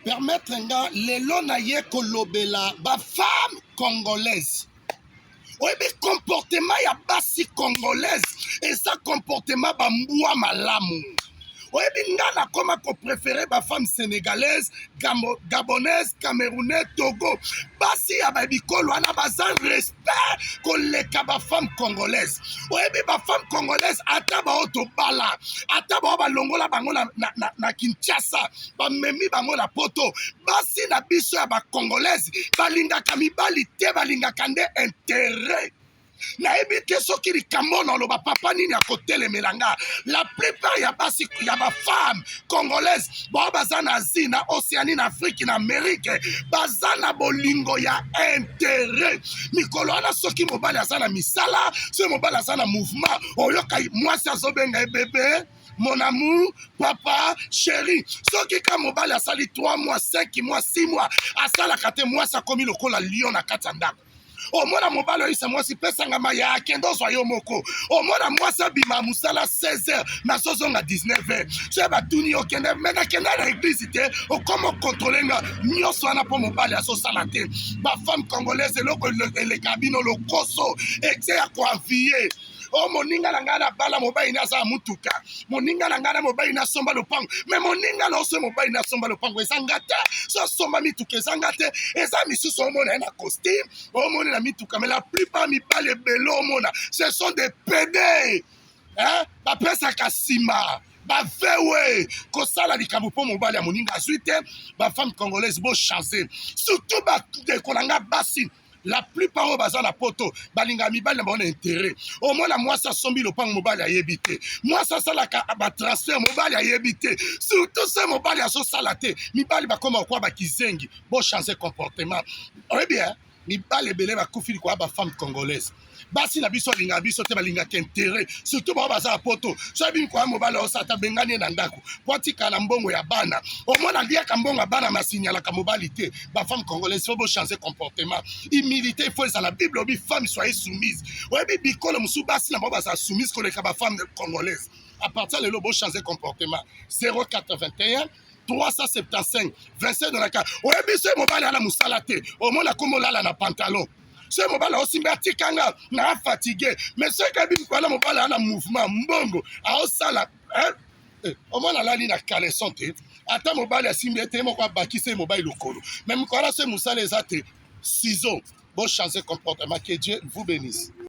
permettre nga lelo na ye kolobela ba femme congolaise. Oyebi comportement ya basi congolaise eza comportement ba mbwa malamu. Oyebi nga nakoma ko préférer ba femme sénégalaise, gabonaise, camerounaise, Togo. Basi ya ba bikolo ana baza respect koleka ba femme congolaise. Oyebi ba femme congolaise ata ba oto bala, ata ba longola bango na Kinshasa, ba memi bango na poto. Basi na biso ya ba congolaise balingaka mibali te, balingaka nde intérêt. Nayebi te soki likambo na loba papa nini akotelemela nga. La plupart ya basi ya ba femme congolaise bao baza na Asie, na Océanie, na Afrique, na Amérique, baza na bolingo ya intérêt. Mikolo wana soki mobali aza na misala, soki mobali aza na mouvement, oyoka mwasi azobenga bébé, mon amour, papa, chéri. Soki ka mobali asali 3 mois, 5 mois, 6 mois, asalaka te mwasi akomi lokola lion na kati ya ndako. Omona mobali oyisa mwasi pesanga maya kendo zwa yo moko. Omona mwasi abima musala 16h na sozonga 19h. Se batuni okende mena kenda na église te okomo contrôler nga nyonso wana po mobali asosala te. Ba femme congolaise eloko eleka bino lokoso ete ya koenvier. Oh moninga na ngana bala mobali na za mutuka. Moninga na ngana mobali na somba lopango. Mais moninga na oso mobali na somba lopango ezangata. So somba mituka ezangate. Eza misusu omona na costume. Omona na mituka. Mais la plupart mibali belo omona. Ce sont des pédés. Hein? Ba pesa kasima. Ba vewe. Kosala likambo po mobali ya moninga azuite. Ba femme congolaise bo chancer. Surtout ba dekolanga basi. La plupart au bazar la poto, balinga mibali na bon intérêt. Au moins la moi ça sombi le pan mobile à yébité. Moi ça la ba transfert mobile à yébité. Surtout ce mobile à so salaté. Mibali ba comme quoi ba kizengi. Bon changer comportement. Oui bien. Mibali belé ba kufili quoi ba femme congolaise. Basi na biso linga biso te balinga intérêt. Surtout ba bazar poto. So bi quoi mobile o sata bengani na ndako. Poti kala mbongo ya bana. Au moins na lia ka mbongo bana ma signala ka mobilité. Ba femme congolaise faut changer comportement. Humilité, il faut que la Bible obi femme soit soumise. Ouais, bibi kolo musu basi na baba sa soumise ko le kaba femme congolaise. À partir de lobo changer comportement. 081 375 27 dans la carte. Ouais, biso mobile ala musalate. Au moins la komo lala na pantalon. Ce mobile aussi atikanga na fatigué. Mais ce que bibi ko ala mobile ala mouvement mbongo. A osala hein? Au moins la ligne na caleçon te. Ata mobile asimbi ete moko bakise mobile lokolo. Même ko ala ce musala ezate ciseaux. Bon changer comportement. Que Dieu vous bénisse.